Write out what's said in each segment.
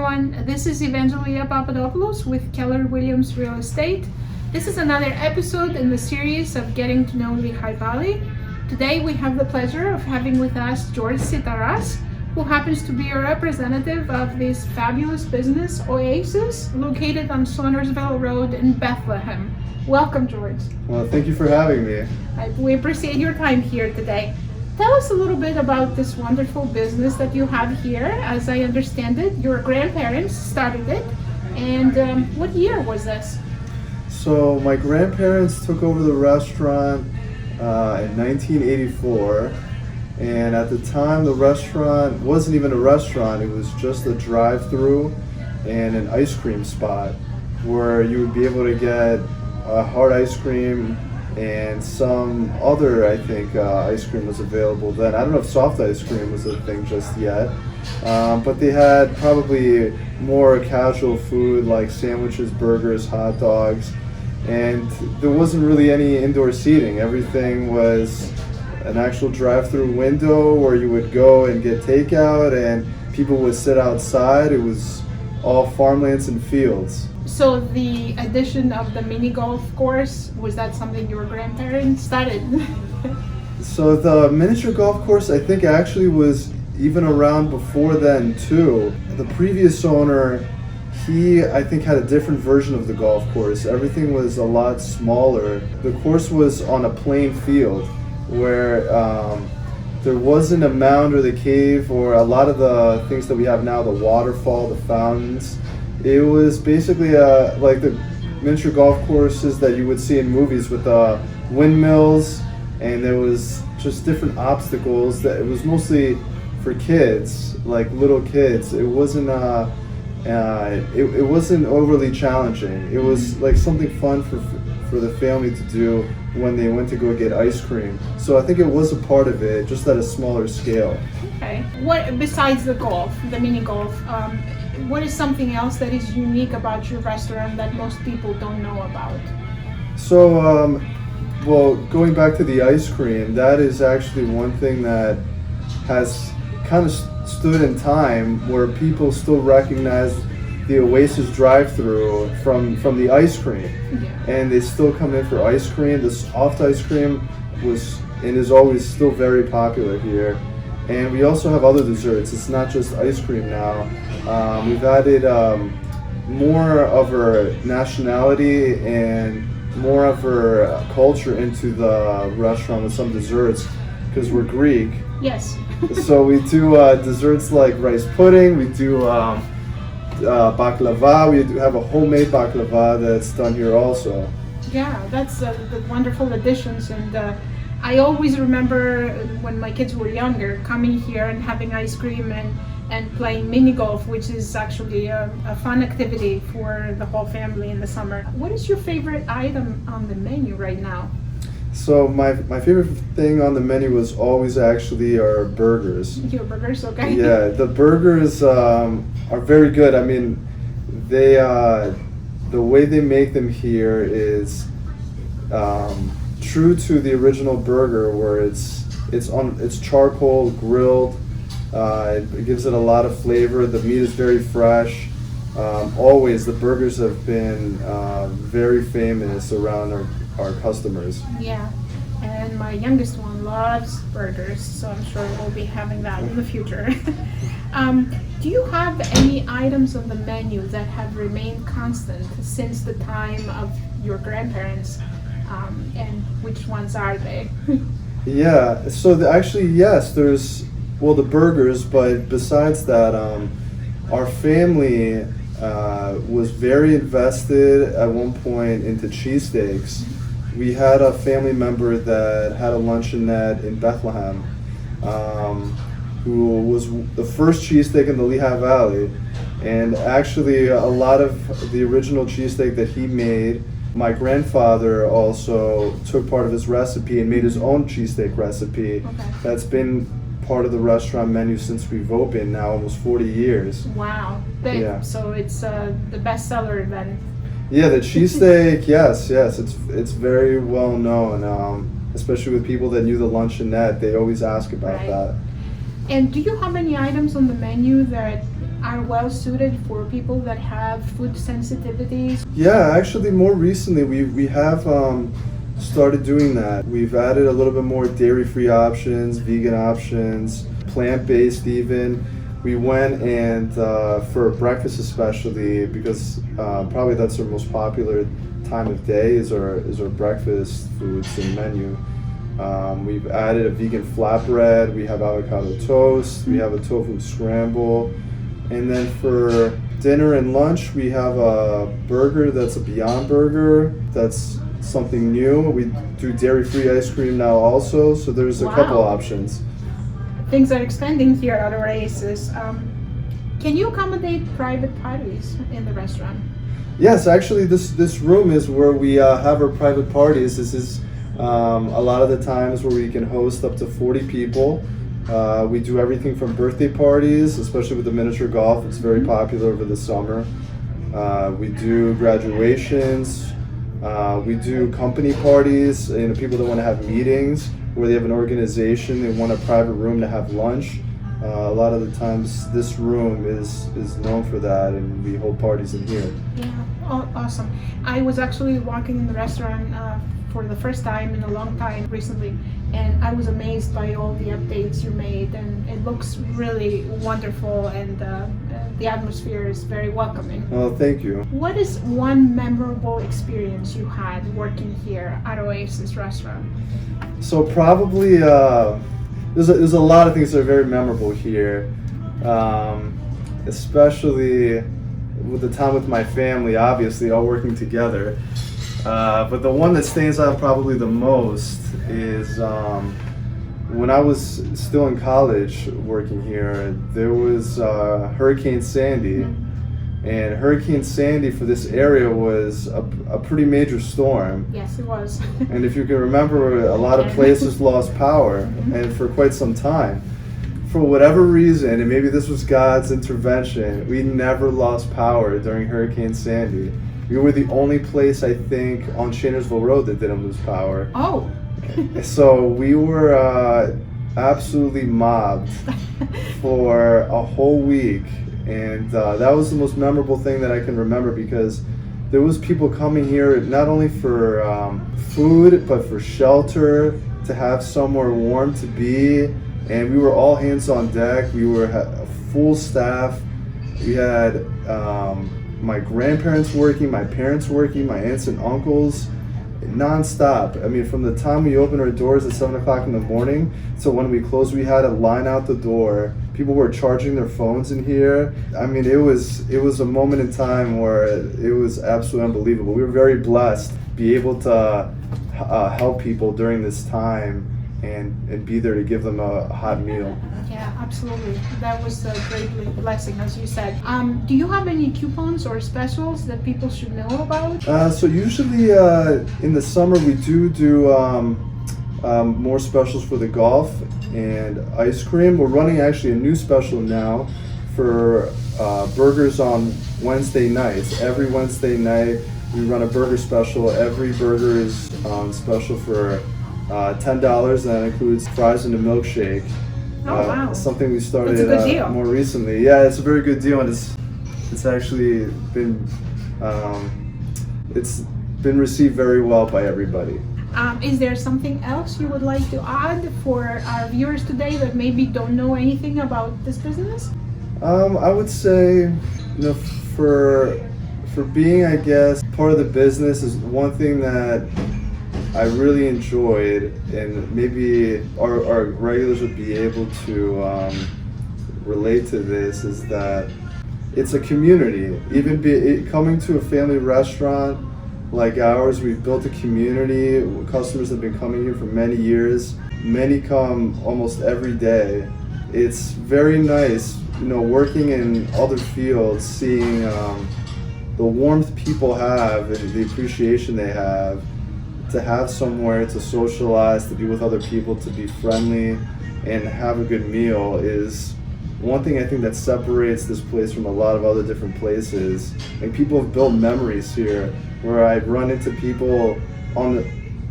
everyone. This is Evangelia Papadopoulos with Keller Williams Real Estate. This is another episode in the series of Getting to Know Lehigh Valley. Today we have the pleasure of having with us George Sitaras, who happens to be a representative of this fabulous business, Oasis, located on Sonersville Road in Bethlehem. Welcome, George. Well, thank you for having me. We appreciate your time here today. Tell us a little bit about this wonderful business that you have here. As I understand it, your grandparents started it. And what year was this? So my grandparents took over the restaurant in 1984. And at the time, the restaurant wasn't even a restaurant. It was just a drive-through and an ice cream spot where you would be able to get hard ice cream and some other, I think, ice cream was available then. I don't know if soft ice cream was a thing just yet, but they had probably more casual food like sandwiches, burgers, hot dogs, and there wasn't really any indoor seating. Everything was an actual drive-through window where you would go and get takeout and people would sit outside. It was all farmlands and fields. So the addition of the mini golf course, was that something your grandparents started? So the miniature golf course, I think, actually was even around before then too. The previous owner, he, I think, had a different version of the golf course. Everything was a lot smaller. The course was on a plain field where there wasn't a mound or the cave or a lot of the things that we have now, the waterfall, the fountains. It was basically like the miniature golf courses that you would see in movies with windmills, and there was just different obstacles. That it was mostly for kids, like little kids. It wasn't it wasn't overly challenging. It was like something fun for the family to do when they went to go get ice cream. So I think it was a part of it, just at a smaller scale. Okay. What besides the golf, the mini golf? What is something else that is unique about your restaurant that most people don't know about? So, well, going back to the ice cream, that is actually one thing that has kind of stood in time, where people still recognize the Oasis drive-through from the ice cream. Yeah. And they still come in for ice cream. The soft ice cream was and is always still very popular here. And we also have other desserts. It's not just ice cream now. We've added more of our nationality and more of our culture into the restaurant with some desserts, because we're Greek. Yes. So we do desserts like rice pudding. We do baklava. We do have a homemade baklava that's done here also. Yeah, that's the wonderful additions. And I always remember when my kids were younger, coming here and having ice cream and playing mini golf, which is actually a fun activity for the whole family in the summer. What is your favorite item on the menu right now? So my favorite thing on the menu was always actually our burgers. Your burgers, okay? Yeah, the burgers are very good. I mean, they the way they make them here is true to the original burger, where it's charcoal grilled. It gives it a lot of flavor. The meat is very fresh. Always the burgers have been very famous around our customers. Yeah, and my youngest one loves burgers, so I'm sure we'll be having that in the future. Do you have any items on the menu that have remained constant since the time of your grandparents, and which ones are they? Yeah, so actually, yes, there's, well, the burgers, but besides that, our family was very invested at one point into cheesesteaks. We had a family member that had a luncheonette in Bethlehem, who was the first cheesesteak in the Lehigh Valley. And actually, a lot of the original cheesesteak that he made, my grandfather also took part of his recipe and made his own cheesesteak recipe. Okay. That's been part of the restaurant menu since we've opened now, almost 40 years. Wow. Big. Yeah. So it's the best seller then. Yeah, the cheesesteak, yes, it's very well known, especially with people that knew the luncheonette. They always ask about Right. that. And do you have any items on the menu that are well suited for people that have food sensitivities? Yeah, actually, more recently we have started doing that. We've added a little bit more dairy-free options, vegan options, plant-based even. We went and for breakfast especially, because probably that's our most popular time of day is our breakfast foods and menu. We've added a vegan flatbread, we have avocado toast, we have a tofu scramble, and then for dinner and lunch we have a burger that's a Beyond Burger. That's something new. We do dairy-free ice cream now also, so there's a couple options. Things are expanding here at Oasis. Can you accommodate private parties in the restaurant? Yes, actually this room is where we have our private parties. This is a lot of the times where we can host up to 40 people. We do everything from birthday parties, especially with the miniature golf. It's very popular over the summer. We do graduations. We do company parties, people that want to have meetings where they have an organization, they want a private room to have lunch. A lot of the times this room is known for that, and we hold parties in here. Yeah, awesome. I was actually walking in the restaurant for the first time in a long time recently, and I was amazed by all the updates you made, and it looks really wonderful, and the atmosphere is very welcoming. Oh, thank you. What is one memorable experience you had working here at Oasis Restaurant? So probably there's a lot of things that are very memorable here, especially with the time with my family, obviously all working together. But the one that stands out probably the most is when I was still in college working here, there was Hurricane Sandy. And Hurricane Sandy for this area was a pretty major storm. Yes, it was. And if you can remember, a lot of places lost power, and for quite some time. For whatever reason, and maybe this was God's intervention, we never lost power during Hurricane Sandy. We were the only place, I think, on Channersville Road that didn't lose power. Oh. So we were absolutely mobbed for a whole week. And that was the most memorable thing that I can remember, because there was people coming here not only for food, but for shelter, to have somewhere warm to be. And we were all hands on deck. We were a full staff. We had my grandparents working, my parents working, my aunts and uncles, non-stop. I mean, from the time we opened our doors at 7 o'clock in the morning to when we closed, we had a line out the door. People were charging their phones in here. I mean, it was a moment in time where it was absolutely unbelievable. We were very blessed to be able to help people during this time and be there to give them a hot meal. Yeah, absolutely. That was a great blessing, as you said. Do you have any coupons or specials that people should know about? So usually in the summer we do more specials for the golf and ice cream. We're running actually a new special now for burgers on Wednesday nights. Every Wednesday night we run a burger special. Every burger is special for $10, and that includes fries and a milkshake. Oh, wow. Something we started That's a good deal. more recently. Yeah, it's a very good deal, and it's actually been received very well by everybody. Is there something else you would like to add for our viewers today that maybe don't know anything about this business? I would say, for being, I guess, part of the business is one thing that I really enjoyed, and maybe our regulars would be able to relate to this, is that it's a community. Even coming to a family restaurant like ours, we've built a community. Customers have been coming here for many years. Many come almost every day. It's very nice, working in other fields, seeing the warmth people have and the appreciation they have, to have somewhere to socialize, to be with other people, to be friendly and have a good meal is one thing I think that separates this place from a lot of other different places. And people have built memories here where I've run into people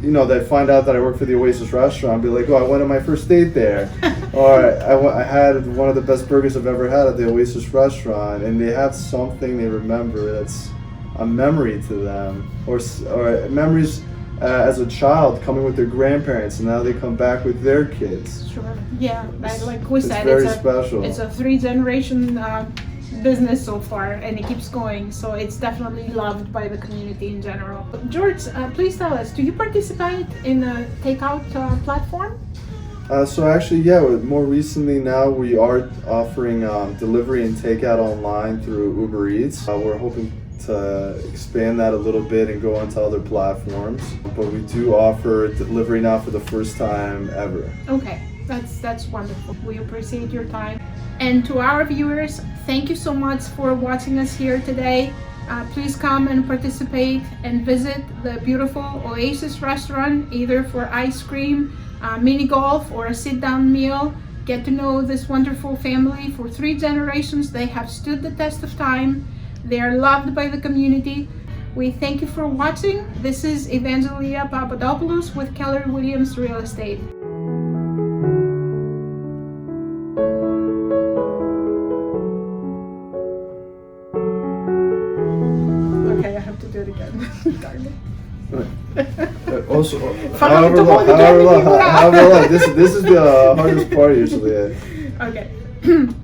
they'd find out that I work for the Oasis Restaurant and be like, oh, I went on my first date there. Or I had one of the best burgers I've ever had at the Oasis Restaurant, and they have something they remember that's a memory to them, or memories as a child coming with their grandparents, and now they come back with their kids. Sure. Yeah, like we said, very special. It's a 3-generation business so far, and it keeps going. So it's definitely loved by the community in general. But George, please tell us, do you participate in a takeout platform? So actually, yeah, more recently now we are offering delivery and takeout online through Uber Eats. We're hoping to expand that a little bit and go onto other platforms, but we do offer delivery now for the first time ever. Okay, that's wonderful. We appreciate your time. And to our viewers, thank you so much for watching us here today. Please come and participate and visit the beautiful Oasis restaurant, either for ice cream, mini golf, or a sit-down meal. Get to know this wonderful family. For 3 generations, they have stood the test of time. They are loved by the community. We thank you for watching. This is Evangelia Papadopoulos with Keller Williams Real Estate. Okay, I have to do it again. Darn it. Also, however long, this is the hardest part usually. Okay.